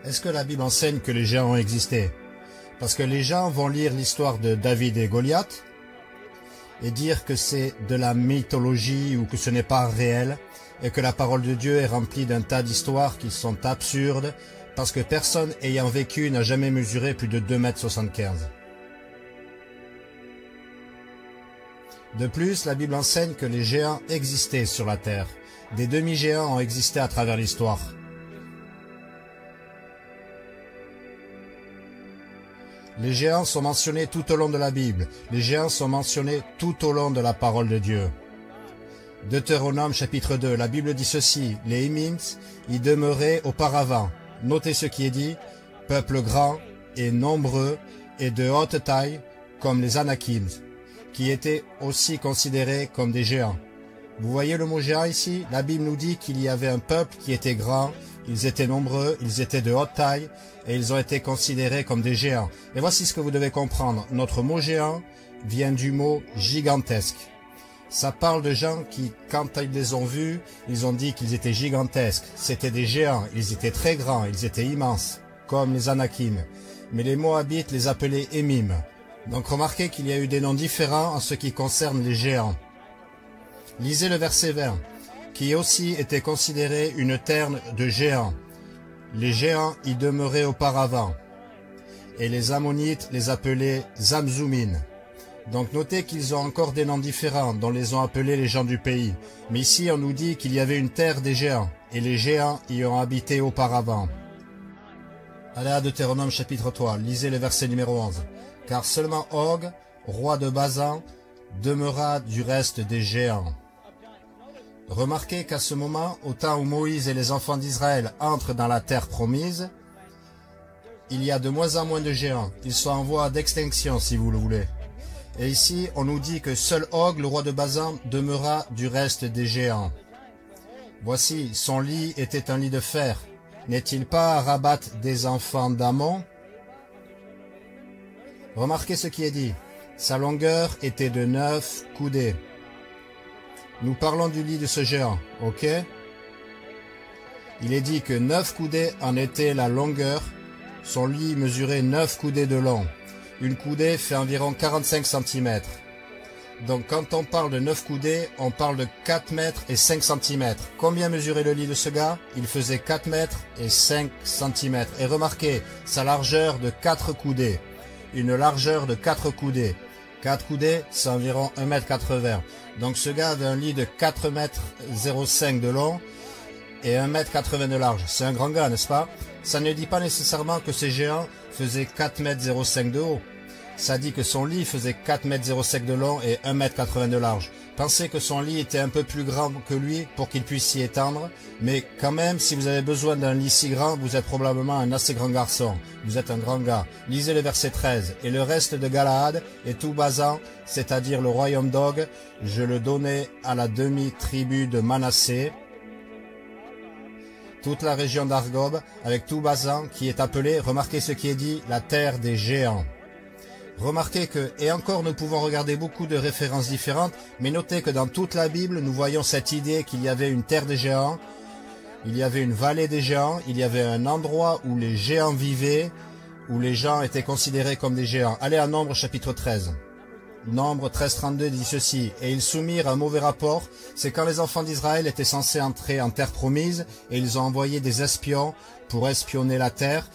Est-ce que la Bible enseigne que les géants ont existé? Parce que les gens vont lire l'histoire de David et Goliath et dire que c'est de la mythologie ou que ce n'est pas réel et que la parole de Dieu est remplie d'un tas d'histoires qui sont absurdes parce que personne ayant vécu n'a jamais mesuré plus de 2,75 m. De plus, la Bible enseigne que les géants existaient sur la terre. Des demi-géants ont existé à travers l'histoire. Les géants sont mentionnés tout au long de la Bible. Les géants sont mentionnés tout au long de la parole de Dieu. Deutéronome chapitre 2, la Bible dit ceci: les Hémims y demeuraient auparavant. Notez ce qui est dit: peuple grand et nombreux et de haute taille comme les Anakim, qui étaient aussi considérés comme des géants. Vous voyez le mot géant ici? La Bible nous dit qu'il y avait un peuple qui était grand, ils étaient nombreux, ils étaient de haute taille et ils ont été considérés comme des géants. Et voici ce que vous devez comprendre. Notre mot géant vient du mot gigantesque. Ça parle de gens qui, quand ils les ont vus, ils ont dit qu'ils étaient gigantesques. C'était des géants, ils étaient très grands, ils étaient immenses, comme les Anakim. Mais les Moabites les appelaient Émim. Donc remarquez qu'il y a eu des noms différents en ce qui concerne les géants. Lisez le verset 20, qui aussi était considéré une terre de géants. Les géants y demeuraient auparavant. Et les Ammonites les appelaient Zamzoumin. Donc notez qu'ils ont encore des noms différents dont les ont appelés les gens du pays. Mais ici on nous dit qu'il y avait une terre des géants, et les géants y ont habité auparavant. Allez à Deutéronome chapitre 3, lisez le verset numéro 11. Car seulement Og, roi de Basan, demeura du reste des géants. Remarquez qu'à ce moment, au temps où Moïse et les enfants d'Israël entrent dans la terre promise, il y a de moins en moins de géants. Ils sont en voie d'extinction, si vous le voulez. Et ici, on nous dit que seul Og, le roi de Basan, demeura du reste des géants. Voici, son lit était un lit de fer. N'est-il pas à Rabat des enfants d'Ammon? Remarquez ce qui est dit. Sa longueur était de 9 coudées. Nous parlons du lit de ce géant, ok? Il est dit que 9 coudées en était la longueur. Son lit mesurait 9 coudées de long. Une coudée fait environ 45 cm. Donc quand on parle de 9 coudées, on parle de 4 mètres et 5 cm. Combien mesurait le lit de ce gars? Il faisait 4 mètres et 5 cm. Et remarquez, sa largeur de 4 coudées. Une largeur de 4 coudées. 4 coudées, c'est environ 1,80 m. Donc ce gars avait un lit de 4,05 m de long et 1,80 m de large. C'est un grand gars, n'est-ce pas? Ça ne dit pas nécessairement que ces géants faisaient 4,05 m de haut. Ça dit que son lit faisait 4,05 m de long et 1,80 m de large. Pensez que son lit était un peu plus grand que lui pour qu'il puisse s'y étendre. Mais quand même, si vous avez besoin d'un lit si grand, vous êtes probablement un assez grand garçon. Vous êtes un grand gars. Lisez le verset 13. Et le reste de Galaad et tout Basan, c'est-à-dire le royaume d'Og, je le donnai à la demi-tribu de Manassé. Toute la région d'Argob, avec tout Basan, qui est appelé, remarquez ce qui est dit, la terre des géants. Remarquez que, et encore nous pouvons regarder beaucoup de références différentes, mais notez que dans toute la Bible, nous voyons cette idée qu'il y avait une terre des géants, il y avait une vallée des géants, il y avait un endroit où les géants vivaient, où les gens étaient considérés comme des géants. Allez à Nombre chapitre 13. Nombre 13-32 dit ceci: et ils soumirent un mauvais rapport. C'est quand les enfants d'Israël étaient censés entrer en terre promise, et ils ont envoyé des espions pour espionner la terre,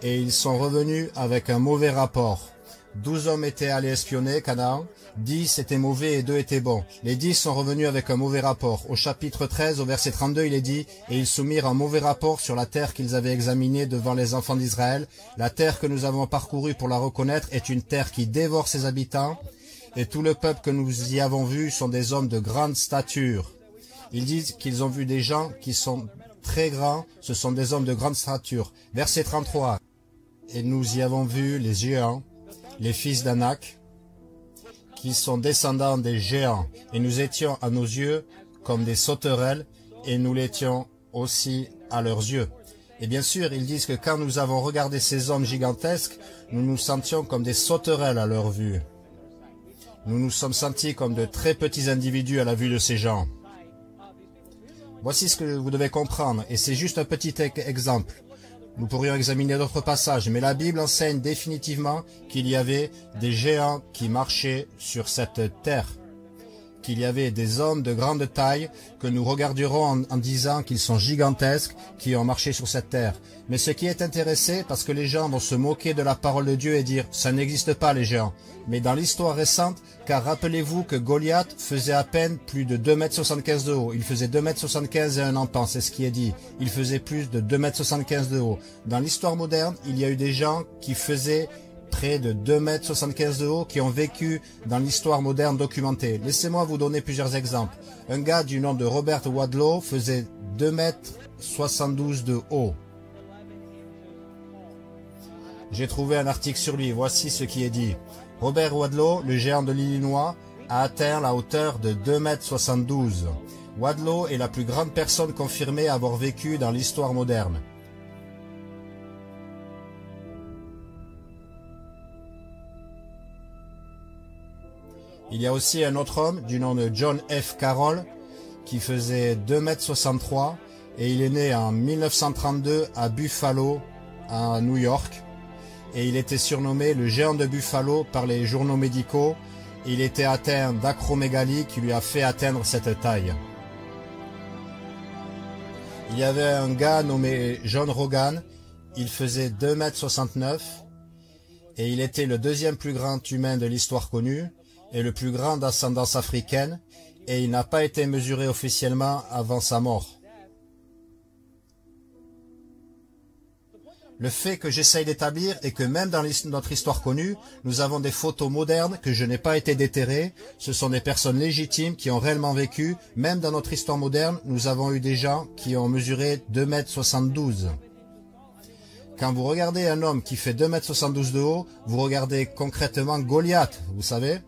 et ils sont revenus avec un mauvais rapport. 12 hommes étaient allés espionner Canaan, 10 étaient mauvais et 2 étaient bons. Les 10 sont revenus avec un mauvais rapport. Au chapitre 13, au verset 32, il est dit: et ils soumirent un mauvais rapport sur la terre qu'ils avaient examinée devant les enfants d'Israël. La terre que nous avons parcourue pour la reconnaître est une terre qui dévore ses habitants, et tout le peuple que nous y avons vu sont des hommes de grande stature. Ils disent qu'ils ont vu des gens qui sont très grands, ce sont des hommes de grande stature. Verset 33, et nous y avons vu les géants, les fils d'Anak, qui sont descendants des géants, et nous étions à nos yeux comme des sauterelles, et nous l'étions aussi à leurs yeux. Et bien sûr, ils disent que quand nous avons regardé ces hommes gigantesques, nous nous sentions comme des sauterelles à leur vue. Nous nous sommes sentis comme de très petits individus à la vue de ces gens. Voici ce que vous devez comprendre, et c'est juste un petit exemple. Nous pourrions examiner d'autres passages, mais la Bible enseigne définitivement qu'il y avait des géants qui marchaient sur cette terre, qu'il y avait des hommes de grande taille que nous regarderons en disant qu'ils sont gigantesques, qui ont marché sur cette terre. Mais ce qui est intéressant, parce que les gens vont se moquer de la parole de Dieu et dire « ça n'existe pas les géants ». Mais dans l'histoire récente, car rappelez-vous que Goliath faisait à peine plus de 2,75 m de haut. Il faisait 2,75 m et un empan, c'est ce qui est dit. Il faisait plus de 2,75 m de haut. Dans l'histoire moderne, il y a eu des gens qui faisaient près de 2,75 m de haut qui ont vécu dans l'histoire moderne documentée. Laissez-moi vous donner plusieurs exemples. Un gars du nom de Robert Wadlow faisait 2,72 m de haut. J'ai trouvé un article sur lui, voici ce qui est dit. Robert Wadlow, le géant de l'Illinois, a atteint la hauteur de 2,72 m. Wadlow est la plus grande personne confirmée à avoir vécu dans l'histoire moderne. Il y a aussi un autre homme du nom de John F. Carroll qui faisait 2,63 m et il est né en 1932 à Buffalo, à New York. Et il était surnommé le géant de Buffalo par les journaux médicaux. Il était atteint d'acromégalie qui lui a fait atteindre cette taille. Il y avait un gars nommé John Rogan. Il faisait 2,69 m et il était le deuxième plus grand humain de l'histoire connue et le plus grand d'ascendance africaine, et il n'a pas été mesuré officiellement avant sa mort. Le fait que j'essaye d'établir est que même dans notre histoire connue, nous avons des photos modernes que je n'ai pas été déterrées. Ce sont des personnes légitimes qui ont réellement vécu. Même dans notre histoire moderne, nous avons eu des gens qui ont mesuré 2,72 m. Quand vous regardez un homme qui fait 2,72 m de haut, vous regardez concrètement Goliath, vous savez ?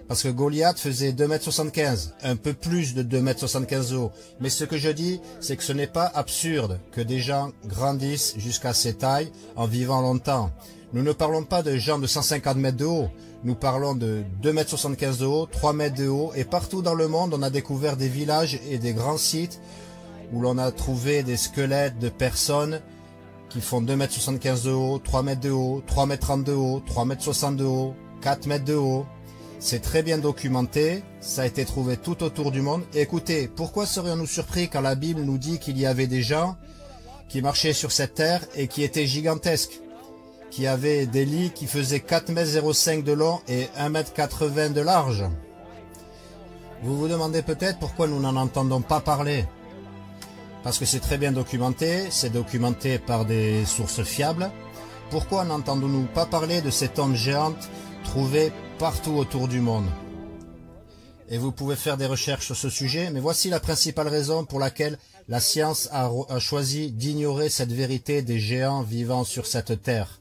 Parce que Goliath faisait 2,75 m, un peu plus de 2,75 m de haut. Mais ce que je dis, c'est que ce n'est pas absurde que des gens grandissent jusqu'à ces tailles en vivant longtemps. Nous ne parlons pas de gens de 150 mètres de haut. Nous parlons de 2,75 m de haut, 3 mètres de haut. Et partout dans le monde, on a découvert des villages et des grands sites où l'on a trouvé des squelettes de personnes qui font 2,75 m de haut, 3 mètres de haut, 3,30 m de haut, 3,60 m de haut, 4 mètres de haut. C'est très bien documenté, ça a été trouvé tout autour du monde. Et écoutez, pourquoi serions-nous surpris quand la Bible nous dit qu'il y avait des gens qui marchaient sur cette terre et qui étaient gigantesques, qui avaient des lits qui faisaient 4,05 m de long et 1,80 m de large? Vous vous demandez peut-être pourquoi nous n'en entendons pas parler. Parce que c'est très bien documenté, c'est documenté par des sources fiables. Pourquoi n'entendons-nous pas parler de cet homme géant trouvé partout autour du monde? Et vous pouvez faire des recherches sur ce sujet, mais voici la principale raison pour laquelle la science a choisi d'ignorer cette vérité des géants vivant sur cette terre.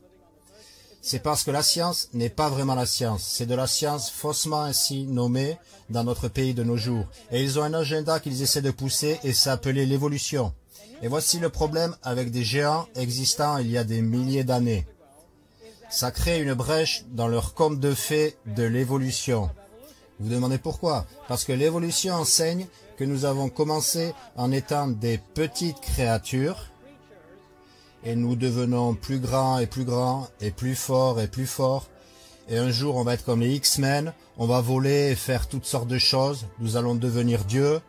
C'est parce que la science n'est pas vraiment la science, c'est de la science faussement ainsi nommée dans notre pays de nos jours. Et ils ont un agenda qu'ils essaient de pousser et s'appeler l'évolution. Et voici le problème avec des géants existants il y a des milliers d'années. Ça crée une brèche dans leur conte de fées de l'évolution. Vous vous demandez pourquoi? Parce que l'évolution enseigne que nous avons commencé en étant des petites créatures et nous devenons plus grands et plus grands et plus forts et plus forts. Et un jour, on va être comme les X-Men, on va voler et faire toutes sortes de choses. Nous allons devenir Dieu,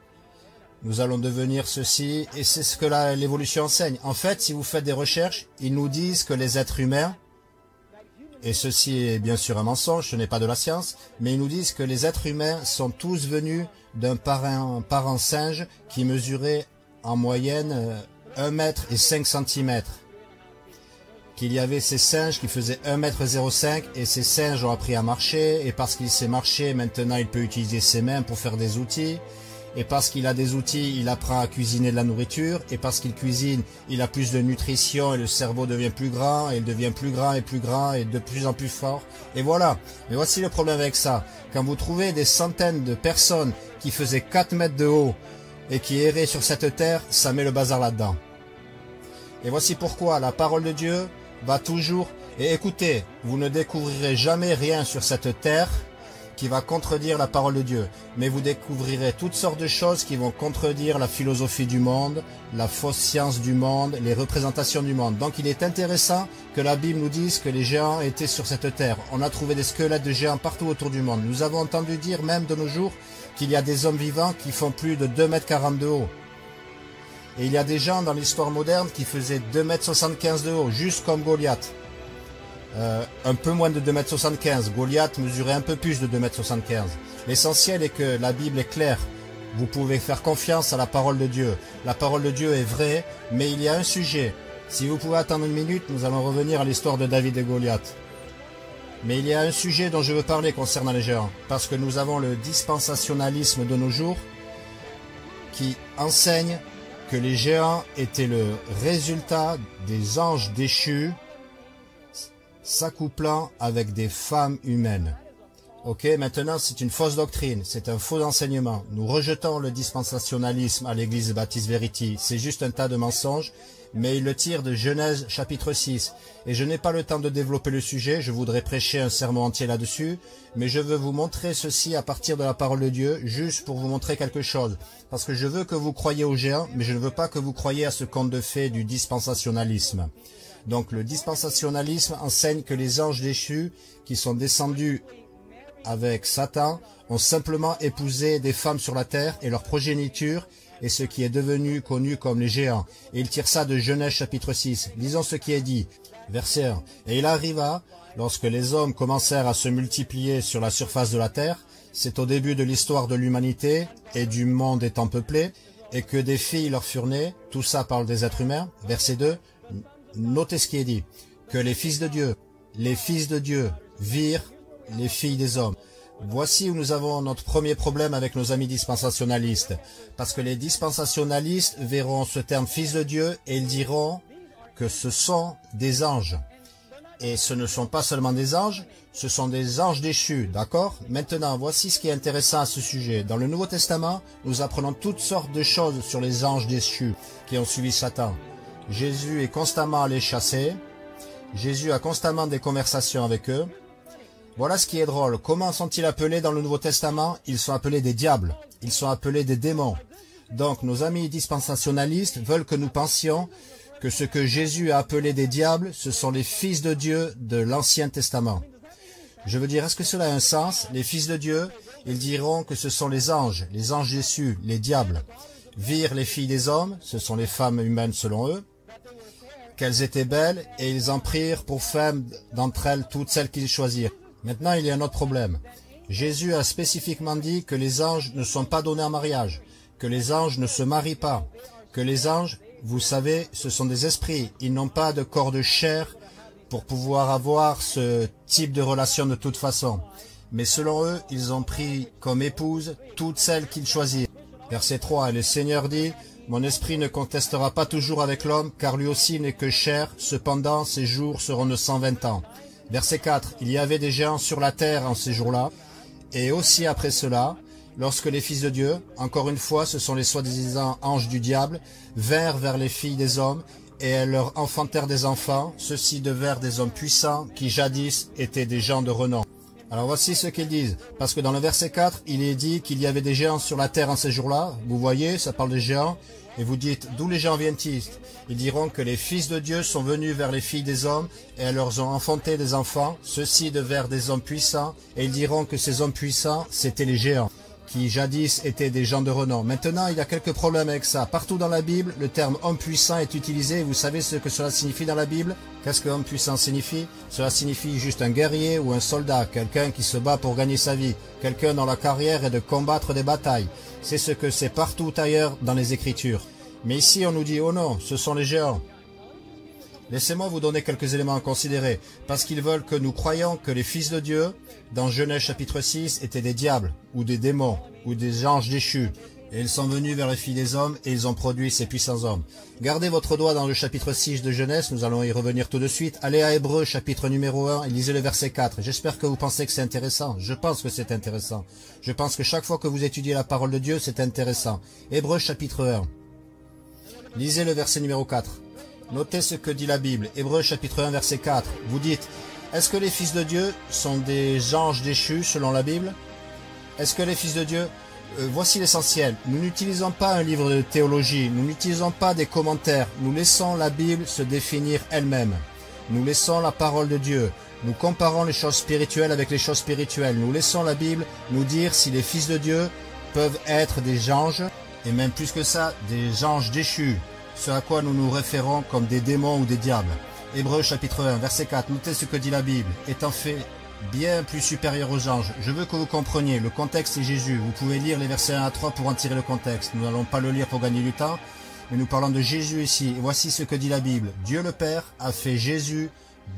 nous allons devenir ceci, et c'est ce que l'évolution enseigne. En fait, si vous faites des recherches, ils nous disent que les êtres humains, et ceci est bien sûr un mensonge, ce n'est pas de la science, mais ils nous disent que les êtres humains sont tous venus d'un parent singe qui mesurait en moyenne 1 mètre et 5 cm. Qu'il y avait ces singes qui faisaient 1,05 m et ces singes ont appris à marcher, et parce qu'il sait marcher, maintenant il peut utiliser ses mains pour faire des outils. Et parce qu'il a des outils, il apprend à cuisiner de la nourriture. Et parce qu'il cuisine, il a plus de nutrition et le cerveau devient plus grand. Et il devient plus grand et de plus en plus fort. Et voilà. Mais voici le problème avec ça. Quand vous trouvez des centaines de personnes qui faisaient 4 mètres de haut et qui erraient sur cette terre, ça met le bazar là-dedans. Et voici pourquoi la parole de Dieu va toujours... Et écoutez, vous ne découvrirez jamais rien sur cette terre qui va contredire la parole de Dieu. Mais vous découvrirez toutes sortes de choses qui vont contredire la philosophie du monde, la fausse science du monde, les représentations du monde. Donc il est intéressant que la Bible nous dise que les géants étaient sur cette terre. On a trouvé des squelettes de géants partout autour du monde. Nous avons entendu dire même de nos jours qu'il y a des hommes vivants qui font plus de 2,40 m de haut. Et il y a des gens dans l'histoire moderne qui faisaient 2,75 m de haut, juste comme Goliath. Un peu moins de 2,75 m. Goliath mesurait un peu plus de 2,75 m. L'essentiel est que la Bible est claire. Vous pouvez faire confiance à la parole de Dieu. La parole de Dieu est vraie, mais il y a un sujet. Si vous pouvez attendre une minute, nous allons revenir à l'histoire de David et Goliath. Mais il y a un sujet dont je veux parler concernant les géants, parce que nous avons le dispensationalisme de nos jours qui enseigne que les géants étaient le résultat des anges déchus s'accouplant avec des femmes humaines. Ok, maintenant c'est une fausse doctrine, c'est un faux enseignement. Nous rejetons le dispensationalisme à l'église Baptiste Verity. C'est juste un tas de mensonges, mais il le tire de Genèse chapitre 6. Et je n'ai pas le temps de développer le sujet, je voudrais prêcher un sermon entier là-dessus, mais je veux vous montrer ceci à partir de la parole de Dieu, juste pour vous montrer quelque chose. Parce que je veux que vous croyiez aux géants, mais je ne veux pas que vous croyiez à ce conte de fées du dispensationalisme. Donc le dispensationalisme enseigne que les anges déchus qui sont descendus avec Satan ont simplement épousé des femmes sur la terre et leur progéniture est ce qui est devenu connu comme les géants. Et il tire ça de Genèse chapitre 6. Lisons ce qui est dit. Verset 1. Et il arriva, lorsque les hommes commencèrent à se multiplier sur la surface de la terre, c'est au début de l'histoire de l'humanité et du monde étant peuplé, et que des filles leur furent nées, tout ça parle des êtres humains. Verset 2. Notez ce qui est dit. Que les fils de Dieu virent les filles des hommes. Voici où nous avons notre premier problème avec nos amis dispensationalistes. Parce que les dispensationalistes verront ce terme fils de Dieu et ils diront que ce sont des anges. Et ce ne sont pas seulement des anges, ce sont des anges déchus, d'accord? Maintenant, voici ce qui est intéressant à ce sujet. Dans le Nouveau Testament, nous apprenons toutes sortes de choses sur les anges déchus qui ont suivi Satan. Jésus est constamment allé chasser. Jésus a constamment des conversations avec eux. Voilà ce qui est drôle. Comment sont-ils appelés dans le Nouveau Testament? Ils sont appelés des diables. Ils sont appelés des démons. Donc nos amis dispensationalistes veulent que nous pensions que ce que Jésus a appelé des diables, ce sont les fils de Dieu de l'Ancien Testament. Je veux dire, est-ce que cela a un sens? Les fils de Dieu, ils diront que ce sont les anges déçus, les diables. Virent les filles des hommes, ce sont les femmes humaines selon eux, qu'elles étaient belles, et ils en prirent pour femmes d'entre elles toutes celles qu'ils choisirent. Maintenant, il y a un autre problème. Jésus a spécifiquement dit que les anges ne sont pas donnés en mariage, que les anges ne se marient pas, que les anges, vous savez, ce sont des esprits. Ils n'ont pas de corps de chair pour pouvoir avoir ce type de relation de toute façon. Mais selon eux, ils ont pris comme épouse toutes celles qu'ils choisirent. Verset 3, et le Seigneur dit, « Mon esprit ne contestera pas toujours avec l'homme, car lui aussi n'est que chair, cependant ses jours seront de 120 ans. » Verset 4, il y avait des géants sur la terre en ces jours-là, et aussi après cela, lorsque les fils de Dieu, encore une fois, ce sont les soi-disant anges du diable, vinrent vers les filles des hommes, et elles leur enfantèrent des enfants, ceux-ci devinrent des hommes puissants, qui jadis étaient des gens de renom. Alors voici ce qu'ils disent, parce que dans le verset 4, il est dit qu'il y avait des géants sur la terre en ces jours-là, vous voyez, ça parle des géants, et vous dites, d'où les géants viennent-ils? Ils diront que les fils de Dieu sont venus vers les filles des hommes, et elles leur ont enfanté des enfants, ceux-ci devinrent des hommes puissants, et ils diront que ces hommes puissants, c'étaient les géants, qui jadis étaient des gens de renom. Maintenant, il y a quelques problèmes avec ça. Partout dans la Bible, le terme homme puissant est utilisé. Vous savez ce que cela signifie dans la Bible? Qu'est-ce que homme puissant signifie? Cela signifie juste un guerrier ou un soldat, quelqu'un qui se bat pour gagner sa vie, quelqu'un dont la carrière est de combattre des batailles. C'est ce que c'est partout ailleurs dans les Écritures. Mais ici, on nous dit, oh non, ce sont les géants. Laissez-moi vous donner quelques éléments à considérer, parce qu'ils veulent que nous croyions que les fils de Dieu, dans Genèse chapitre 6, étaient des diables, ou des démons, ou des anges déchus. Et ils sont venus vers les filles des hommes, et ils ont produit ces puissants hommes. Gardez votre doigt dans le chapitre 6 de Genèse, nous allons y revenir tout de suite. Allez à Hébreux, chapitre numéro 1, et lisez le verset 4. J'espère que vous pensez que c'est intéressant. Je pense que c'est intéressant. Je pense que chaque fois que vous étudiez la parole de Dieu, c'est intéressant. Hébreux, chapitre 1. Lisez le verset numéro 4. Notez ce que dit la Bible. Hébreux chapitre 1 verset 4. Vous dites, Est-ce que les fils de Dieu sont des anges déchus selon la Bible? Est-ce que les fils de Dieu... voici l'essentiel. Nous n'utilisons pas un livre de théologie, nous n'utilisons pas des commentaires, nous laissons la Bible se définir elle-même. Nous laissons la parole de Dieu. Nous comparons les choses spirituelles avec les choses spirituelles. Nous laissons la Bible nous dire si les fils de Dieu peuvent être des anges, et même plus que ça, des anges déchus, ce à quoi nous nous référons comme des démons ou des diables. Hébreux chapitre 1, verset 4, notez ce que dit la Bible. Étant fait bien plus supérieur aux anges. Je veux que vous compreniez, le contexte est Jésus. Vous pouvez lire les versets 1 à 3 pour en tirer le contexte. Nous n'allons pas le lire pour gagner du temps, mais nous parlons de Jésus ici. Et voici ce que dit la Bible. Dieu le Père a fait Jésus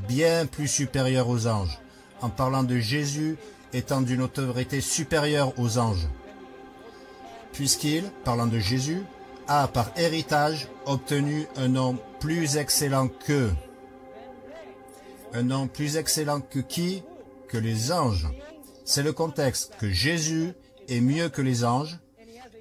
bien plus supérieur aux anges, en parlant de Jésus étant d'une autorité supérieure aux anges. Puisqu'il, parlant de Jésus, a par héritage obtenu un nom plus excellent que... Un nom plus excellent que qui? Que les anges. C'est le contexte, que Jésus est mieux que les anges,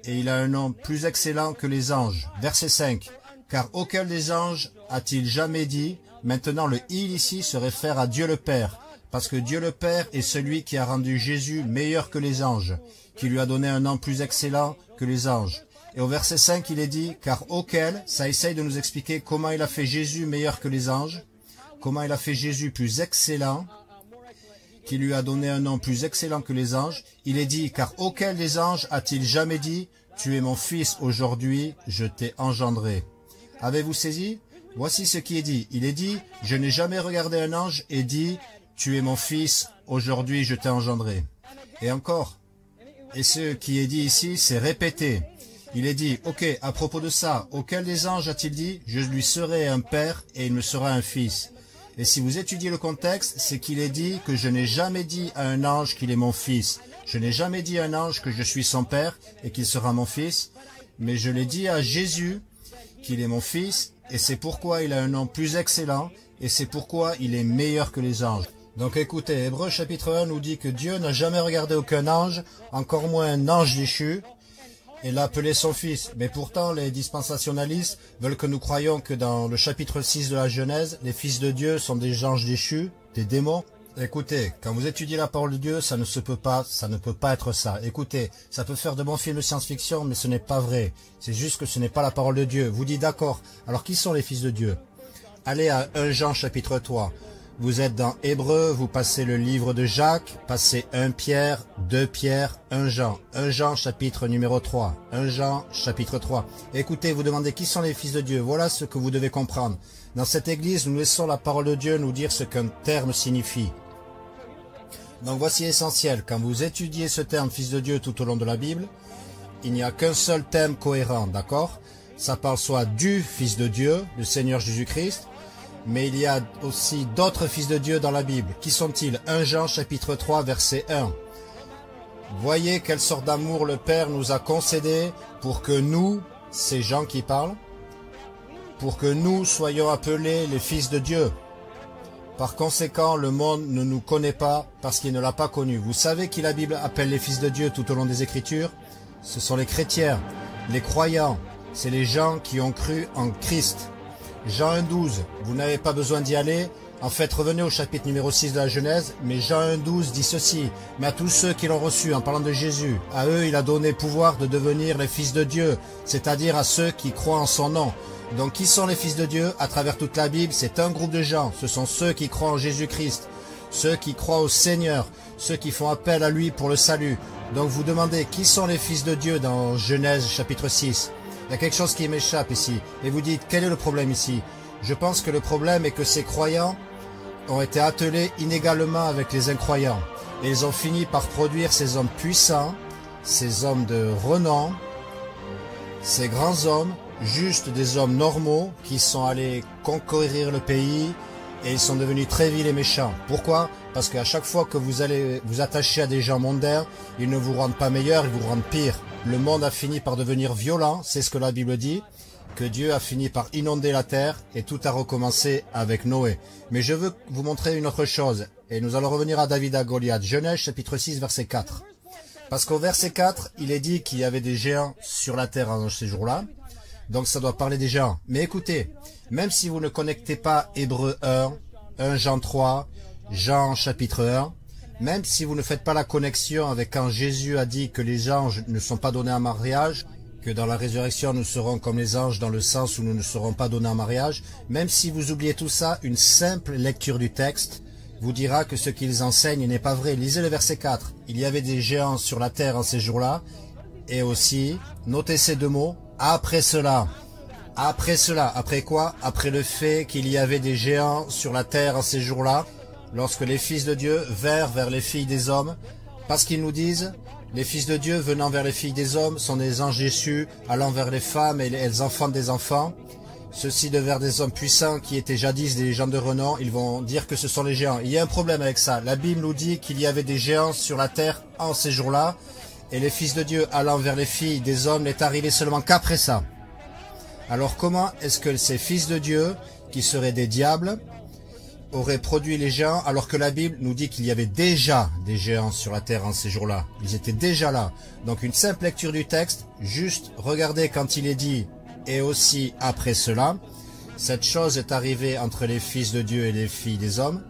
et il a un nom plus excellent que les anges. Verset 5. Car auquel des anges a-t-il jamais dit? Maintenant le « il » ici se réfère à Dieu le Père, parce que Dieu le Père est celui qui a rendu Jésus meilleur que les anges, qui lui a donné un nom plus excellent que les anges. Et au verset 5, il est dit, car auquel, ça essaye de nous expliquer comment il a fait Jésus meilleur que les anges, comment il a fait Jésus plus excellent, qui lui a donné un nom plus excellent que les anges. Il est dit, car auquel des anges a-t-il jamais dit, tu es mon fils, aujourd'hui je t'ai engendré. Avez-vous saisi? Voici ce qui est dit. Il est dit, je n'ai jamais regardé un ange et dit, tu es mon fils, aujourd'hui je t'ai engendré. Et encore. Et ce qui est dit ici, c'est répété. Il est dit, ok, à propos de ça, auquel des anges a-t-il dit, je lui serai un père et il me sera un fils. Et si vous étudiez le contexte, c'est qu'il est dit que je n'ai jamais dit à un ange qu'il est mon fils. Je n'ai jamais dit à un ange que je suis son père et qu'il sera mon fils. Mais je l'ai dit à Jésus qu'il est mon fils, et c'est pourquoi il a un nom plus excellent, et c'est pourquoi il est meilleur que les anges. Donc écoutez, Hébreux chapitre 1 nous dit que Dieu n'a jamais regardé aucun ange, encore moins un ange déchu, et l'a appelé son fils. Mais pourtant, les dispensationalistes veulent que nous croyions que dans le chapitre 6 de la Genèse, les fils de Dieu sont des anges déchus, des démons. Écoutez, quand vous étudiez la parole de Dieu, ça ne peut pas être ça. Écoutez, ça peut faire de bons films de science-fiction, mais ce n'est pas vrai. C'est juste que ce n'est pas la parole de Dieu. Vous dites d'accord. Alors qui sont les fils de Dieu? Allez à 1 Jean chapitre 3. Vous êtes dans Hébreux, vous passez le livre de Jacques, passez 1 Pierre, 2 Pierre, 1 Jean. 1 Jean chapitre numéro 3. 1 Jean chapitre 3. Écoutez, vous demandez qui sont les fils de Dieu. Voilà ce que vous devez comprendre. Dans cette église, nous laissons la parole de Dieu nous dire ce qu'un terme signifie. Donc voici l'essentiel. Quand vous étudiez ce terme fils de Dieu tout au long de la Bible, il n'y a qu'un seul thème cohérent, d'accord? Ça parle soit du fils de Dieu, le Seigneur Jésus-Christ, mais il y a aussi d'autres fils de Dieu dans la Bible. Qui sont-ils? 1 Jean chapitre 3 verset 1. Voyez quelle sorte d'amour le Père nous a concédé pour que nous, ces gens qui parlent, pour que nous soyons appelés les fils de Dieu. Par conséquent, le monde ne nous connaît pas parce qu'il ne l'a pas connu. Vous savez qui la Bible appelle les fils de Dieu tout au long des Écritures? Ce sont les chrétiens, les croyants. C'est les gens qui ont cru en Christ. Jean 1,12, vous n'avez pas besoin d'y aller. En fait, revenez au chapitre numéro 6 de la Genèse, mais Jean 1,12 dit ceci. Mais à tous ceux qui l'ont reçu, en parlant de Jésus, à eux il a donné pouvoir de devenir les fils de Dieu, c'est-à-dire à ceux qui croient en son nom. Donc qui sont les fils de Dieu? À travers toute la Bible, c'est un groupe de gens. Ce sont ceux qui croient en Jésus-Christ, ceux qui croient au Seigneur, ceux qui font appel à lui pour le salut. Donc vous demandez qui sont les fils de Dieu dans Genèse chapitre 6. Il y a quelque chose qui m'échappe ici. Et vous dites, quel est le problème ici? Je pense que le problème est que ces croyants ont été attelés inégalement avec les incroyants. Et ils ont fini par produire ces hommes puissants, ces hommes de renom, ces grands hommes, juste des hommes normaux qui sont allés conquérir le pays et ils sont devenus très vils et méchants. Pourquoi? Parce qu'à chaque fois que vous allez vous attacher à des gens mondains, ils ne vous rendent pas meilleurs, ils vous rendent pire. Le monde a fini par devenir violent, c'est ce que la Bible dit, que Dieu a fini par inonder la terre et tout a recommencé avec Noé. Mais je veux vous montrer une autre chose et nous allons revenir à David à Goliath. Genèse chapitre 6 verset 4. Parce qu'au verset 4, il est dit qu'il y avait des géants sur la terre en ces jours-là. Donc ça doit parler des géants. Mais écoutez, même si vous ne connectez pas Hébreux 1, 1 Jean 3, Jean chapitre 1. Même si vous ne faites pas la connexion avec quand Jésus a dit que les anges ne sont pas donnés en mariage, que dans la résurrection nous serons comme les anges dans le sens où nous ne serons pas donnés en mariage, même si vous oubliez tout ça, une simple lecture du texte vous dira que ce qu'ils enseignent n'est pas vrai. Lisez le verset 4. Il y avait des géants sur la terre en ces jours-là, et aussi, notez ces deux mots, après cela. Après cela, après quoi? Après le fait qu'il y avait des géants sur la terre en ces jours-là, lorsque les fils de Dieu vinrent vers les filles des hommes, parce qu'ils nous disent, les fils de Dieu venant vers les filles des hommes sont des anges déchus, allant vers les femmes et elles enfantent des enfants. Ceux-ci de vers des hommes puissants qui étaient jadis des gens de renom, ils vont dire que ce sont les géants. Il y a un problème avec ça. La Bible nous dit qu'il y avait des géants sur la terre en ces jours-là, et les fils de Dieu allant vers les filles des hommes n'est arrivé seulement qu'après ça. Alors comment est-ce que ces fils de Dieu, qui seraient des diables, auraient produit les géants alors que la Bible nous dit qu'il y avait déjà des géants sur la terre en ces jours-là? Ils étaient déjà là. Donc une simple lecture du texte, juste regardez quand il est dit « et aussi après cela », cette chose est arrivée entre les fils de Dieu et les filles des hommes.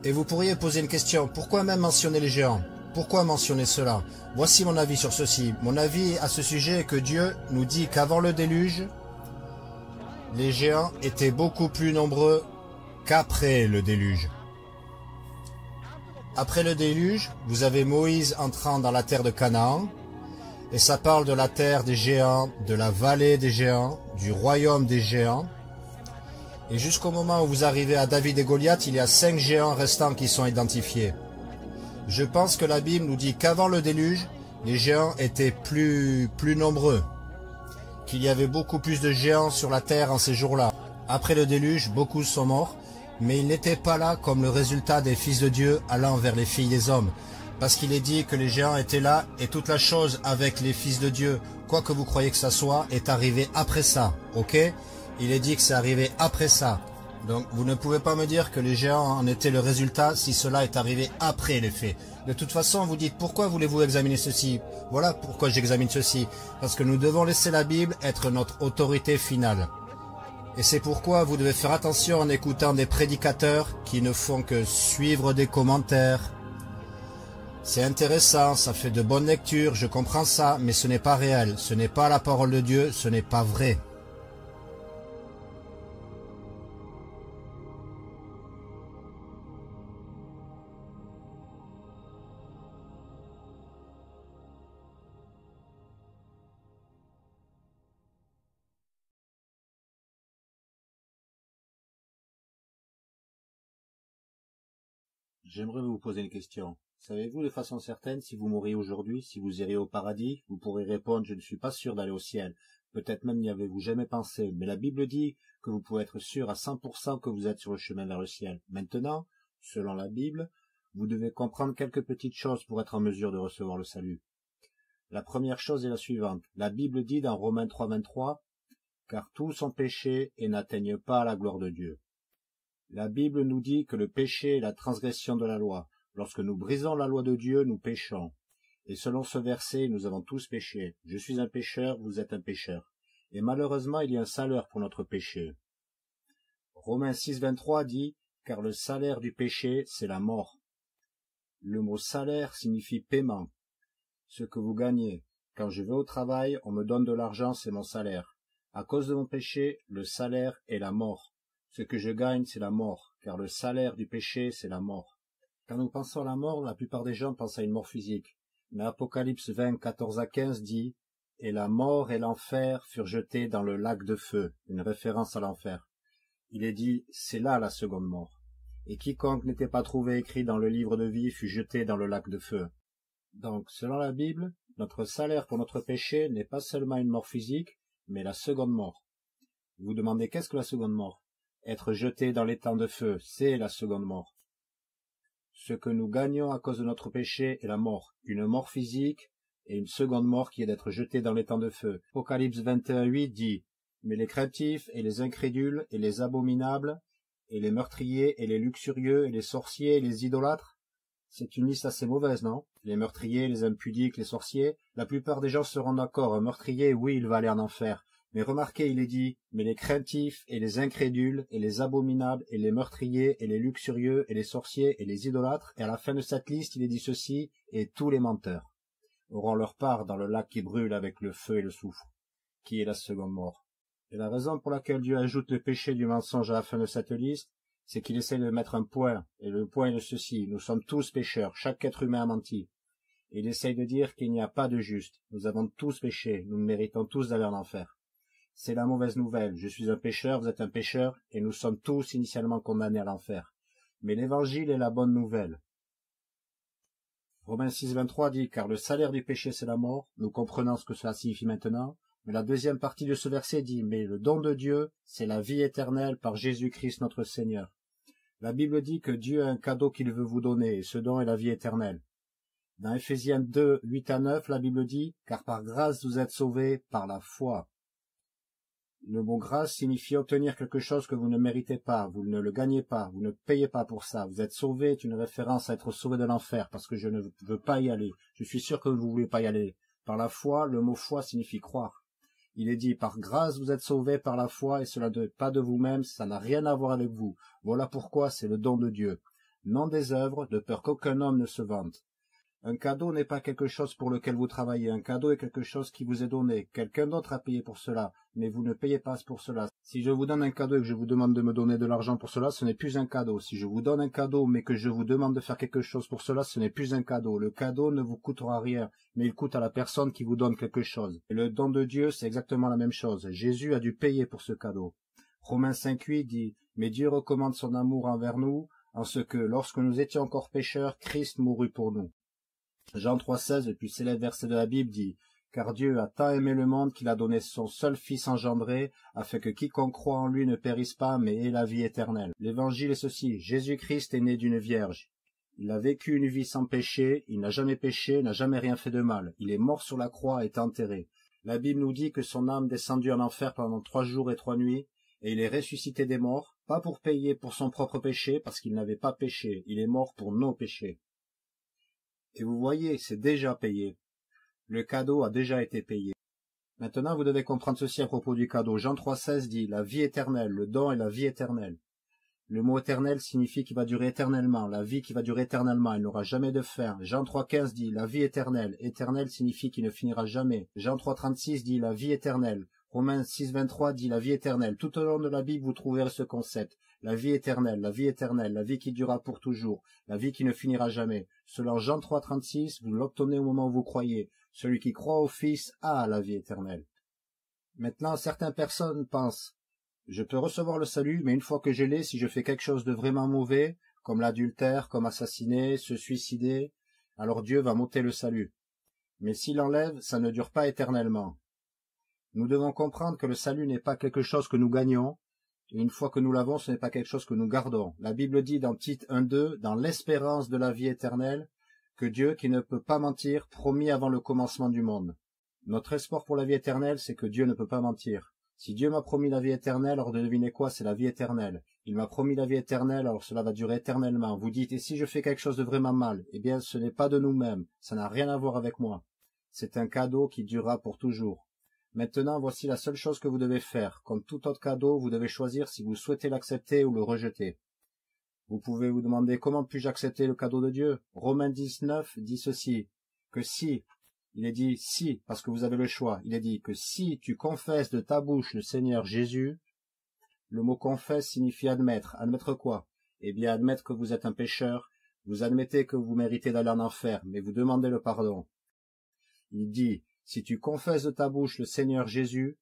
Et vous pourriez poser une question, pourquoi même mentionner les géants? Pourquoi mentionner cela? Voici mon avis sur ceci. Mon avis à ce sujet est que Dieu nous dit qu'avant le déluge, les géants étaient beaucoup plus nombreux qu'après le déluge. Après le déluge, vous avez Moïse entrant dans la terre de Canaan, et ça parle de la terre des géants, de la vallée des géants, du royaume des géants. Et jusqu'au moment où vous arrivez à David et Goliath, il y a 5 géants restants qui sont identifiés. Je pense que la Bible nous dit qu'avant le déluge, les géants étaient plus nombreux, qu'il y avait beaucoup plus de géants sur la terre en ces jours-là. Après le déluge, beaucoup sont morts, mais ils n'étaient pas là comme le résultat des fils de Dieu allant vers les filles des hommes. Parce qu'il est dit que les géants étaient là, et toute la chose avec les fils de Dieu, quoi que vous croyez que ça soit, est arrivé après ça, ok? Il est dit que c'est arrivé après ça. Donc vous ne pouvez pas me dire que les géants en étaient le résultat si cela est arrivé après les faits. De toute façon, vous dites pourquoi voulez-vous examiner ceci? Voilà pourquoi j'examine ceci. Parce que nous devons laisser la Bible être notre autorité finale. Et c'est pourquoi vous devez faire attention en écoutant des prédicateurs qui ne font que suivre des commentaires. C'est intéressant, ça fait de bonnes lectures, je comprends ça, mais ce n'est pas réel, ce n'est pas la parole de Dieu, ce n'est pas vrai. J'aimerais vous poser une question. Savez-vous de façon certaine si vous mourriez aujourd'hui, si vous iriez au paradis? Vous pourrez répondre, je ne suis pas sûr d'aller au ciel. Peut-être même n'y avez-vous jamais pensé, mais la Bible dit que vous pouvez être sûr à 100% que vous êtes sur le chemin vers le ciel. Maintenant, selon la Bible, vous devez comprendre quelques petites choses pour être en mesure de recevoir le salut. La première chose est la suivante. La Bible dit dans Romains 3,23 « Car tous ont péché et n'atteignent pas à la gloire de Dieu ». La Bible nous dit que le péché est la transgression de la loi. Lorsque nous brisons la loi de Dieu, nous péchons. Et selon ce verset, nous avons tous péché. Je suis un pécheur, vous êtes un pécheur. Et malheureusement, il y a un salaire pour notre péché. Romains 6,23 dit « Car le salaire du péché, c'est la mort ». Le mot salaire signifie paiement. Ce que vous gagnez. Quand je vais au travail, on me donne de l'argent, c'est mon salaire. À cause de mon péché, le salaire est la mort. Ce que je gagne, c'est la mort, car le salaire du péché, c'est la mort. Quand nous pensons à la mort, la plupart des gens pensent à une mort physique. Mais Apocalypse 20, 14 à 15 dit « Et la mort et l'enfer furent jetés dans le lac de feu », une référence à l'enfer. Il est dit « C'est là la seconde mort. Et quiconque n'était pas trouvé écrit dans le livre de vie fut jeté dans le lac de feu. » Donc, selon la Bible, notre salaire pour notre péché n'est pas seulement une mort physique, mais la seconde mort. Vous vous demandez qu'est-ce que la seconde mort? Être jeté dans l'étang de feu, c'est la seconde mort. Ce que nous gagnons à cause de notre péché est la mort, une mort physique et une seconde mort qui est d'être jeté dans l'étang de feu. Apocalypse 21:8 dit « Mais les craintifs et les incrédules et les abominables et les meurtriers et les luxurieux et les sorciers et les idolâtres » c'est une liste assez mauvaise, non? Les meurtriers, les impudiques, les sorciers, la plupart des gens seront d'accord. Un meurtrier, oui, il va aller en enfer. Mais remarquez, il est dit, mais les craintifs et les incrédules et les abominables et les meurtriers et les luxurieux et les sorciers et les idolâtres, et à la fin de cette liste, il est dit ceci, et tous les menteurs auront leur part dans le lac qui brûle avec le feu et le soufre, qui est la seconde mort. Et la raison pour laquelle Dieu ajoute le péché du mensonge à la fin de cette liste, c'est qu'il essaie de mettre un point, et le point est de ceci, nous sommes tous pécheurs, chaque être humain a menti. Et il essaye de dire qu'il n'y a pas de juste, nous avons tous péché, nous méritons tous d'aller en enfer. C'est la mauvaise nouvelle, je suis un pécheur, vous êtes un pécheur, et nous sommes tous initialement condamnés à l'enfer. Mais l'évangile est la bonne nouvelle. Romains 6, 23 dit, car le salaire du péché c'est la mort, nous comprenons ce que cela signifie maintenant, mais la deuxième partie de ce verset dit, mais le don de Dieu, c'est la vie éternelle par Jésus-Christ notre Seigneur. La Bible dit que Dieu a un cadeau qu'il veut vous donner, et ce don est la vie éternelle. Dans Ephésiens 2, 8 à 9, la Bible dit, car par grâce vous êtes sauvés par la foi. Le mot grâce signifie obtenir quelque chose que vous ne méritez pas, vous ne le gagnez pas, vous ne payez pas pour ça. Vous êtes sauvé est une référence à être sauvé de l'enfer, parce que je ne veux pas y aller. Je suis sûr que vous ne voulez pas y aller. Par la foi, le mot foi signifie croire. Il est dit, par grâce vous êtes sauvés par la foi, et cela n'est pas de vous-même, ça n'a rien à voir avec vous. Voilà pourquoi c'est le don de Dieu. Non des œuvres, de peur qu'aucun homme ne se vante. Un cadeau n'est pas quelque chose pour lequel vous travaillez. Un cadeau est quelque chose qui vous est donné. Quelqu'un d'autre a payé pour cela, mais vous ne payez pas pour cela. Si je vous donne un cadeau et que je vous demande de me donner de l'argent pour cela, ce n'est plus un cadeau. Si je vous donne un cadeau, mais que je vous demande de faire quelque chose pour cela, ce n'est plus un cadeau. Le cadeau ne vous coûtera rien, mais il coûte à la personne qui vous donne quelque chose. Et le don de Dieu, c'est exactement la même chose. Jésus a dû payer pour ce cadeau. Romains 5.8 dit, « Mais Dieu recommande son amour envers nous, en ce que, lorsque nous étions encore pécheurs, Christ mourut pour nous. » Jean 3,16, le plus célèbre verset de la Bible, dit « Car Dieu a tant aimé le monde qu'il a donné son seul Fils engendré, afin que quiconque croit en lui ne périsse pas, mais ait la vie éternelle. » L'évangile est ceci, Jésus-Christ est né d'une vierge. Il a vécu une vie sans péché, il n'a jamais péché, n'a jamais rien fait de mal. Il est mort sur la croix et est enterré. La Bible nous dit que son âme descendit en enfer pendant 3 jours et 3 nuits, et il est ressuscité des morts, pas pour payer pour son propre péché, parce qu'il n'avait pas péché, il est mort pour nos péchés. Et vous voyez, c'est déjà payé. Le cadeau a déjà été payé. Maintenant, vous devez comprendre ceci à propos du cadeau. Jean 3,16 dit, la vie éternelle, le don est la vie éternelle. Le mot éternel signifie qu'il va durer éternellement, la vie qui va durer éternellement, il n'aura jamais de fin. Jean 3,15 dit, la vie éternelle. Éternel signifie qu'il ne finira jamais. Jean 3,36 dit, la vie éternelle. Romains 6,23 dit, la vie éternelle. Tout au long de la Bible, vous trouverez ce concept. La vie éternelle, la vie éternelle, la vie qui durera pour toujours, la vie qui ne finira jamais. Selon Jean 3,36, vous l'obtenez au moment où vous croyez. Celui qui croit au Fils a la vie éternelle. Maintenant, certaines personnes pensent, je peux recevoir le salut, mais une fois que je l'ai, si je fais quelque chose de vraiment mauvais, comme l'adultère, comme assassiner, se suicider, alors Dieu va m'ôter le salut. Mais s'il l'enlève, ça ne dure pas éternellement. Nous devons comprendre que le salut n'est pas quelque chose que nous gagnons, et une fois que nous l'avons, ce n'est pas quelque chose que nous gardons. La Bible dit dans Tite 1.2, dans l'espérance de la vie éternelle, que Dieu, qui ne peut pas mentir, promit avant le commencement du monde. Notre espoir pour la vie éternelle, c'est que Dieu ne peut pas mentir. Si Dieu m'a promis la vie éternelle, alors devinez quoi, c'est la vie éternelle. Il m'a promis la vie éternelle, alors cela va durer éternellement. Vous dites, et si je fais quelque chose de vraiment mal? Eh bien, ce n'est pas de nous-mêmes, ça n'a rien à voir avec moi. C'est un cadeau qui durera pour toujours. Maintenant, voici la seule chose que vous devez faire. Comme tout autre cadeau, vous devez choisir si vous souhaitez l'accepter ou le rejeter. Vous pouvez vous demander comment puis-je accepter le cadeau de Dieu? Romains 19 dit ceci, que si, il est dit si, parce que vous avez le choix, il est dit que si tu confesses de ta bouche le Seigneur Jésus, le mot confesse signifie admettre. Admettre quoi? Eh bien, admettre que vous êtes un pécheur, vous admettez que vous méritez d'aller en enfer, mais vous demandez le pardon. Il dit, si tu confesses de ta bouche le Seigneur Jésus,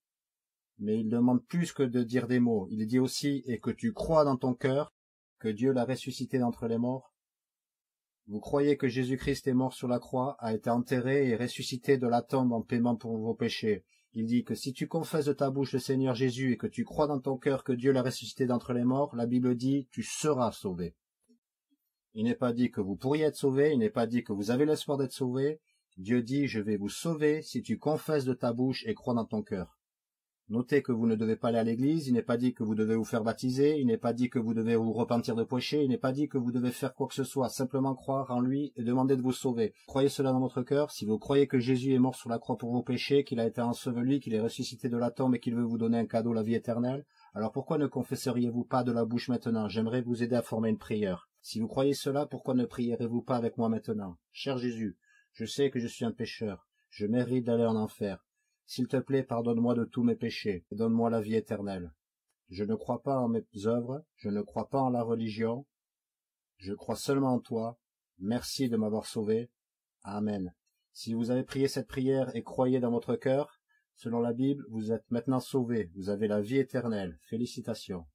mais il demande plus que de dire des mots. Il dit aussi, et que tu crois dans ton cœur que Dieu l'a ressuscité d'entre les morts. Vous croyez que Jésus-Christ est mort sur la croix, a été enterré et ressuscité de la tombe en paiement pour vos péchés. Il dit que si tu confesses de ta bouche le Seigneur Jésus et que tu crois dans ton cœur que Dieu l'a ressuscité d'entre les morts, la Bible dit, tu seras sauvé. Il n'est pas dit que vous pourriez être sauvé, il n'est pas dit que vous avez l'espoir d'être sauvé. Dieu dit, je vais vous sauver si tu confesses de ta bouche et crois dans ton cœur. Notez que vous ne devez pas aller à l'église, il n'est pas dit que vous devez vous faire baptiser, il n'est pas dit que vous devez vous repentir de péché, il n'est pas dit que vous devez faire quoi que ce soit, simplement croire en lui et demander de vous sauver. Croyez cela dans votre cœur, si vous croyez que Jésus est mort sur la croix pour vos péchés, qu'il a été enseveli, qu'il est ressuscité de la tombe et qu'il veut vous donner un cadeau, la vie éternelle, alors pourquoi ne confesseriez-vous pas de la bouche maintenant? J'aimerais vous aider à former une prière. Si vous croyez cela, pourquoi ne prierez-vous pas avec moi maintenant? Cher Jésus, je sais que je suis un pécheur, je mérite d'aller en enfer. S'il te plaît, pardonne-moi de tous mes péchés et donne-moi la vie éternelle. Je ne crois pas en mes œuvres, je ne crois pas en la religion, je crois seulement en toi. Merci de m'avoir sauvé. Amen. Si vous avez prié cette prière et croyez dans votre cœur, selon la Bible, vous êtes maintenant sauvés, vous avez la vie éternelle. Félicitations.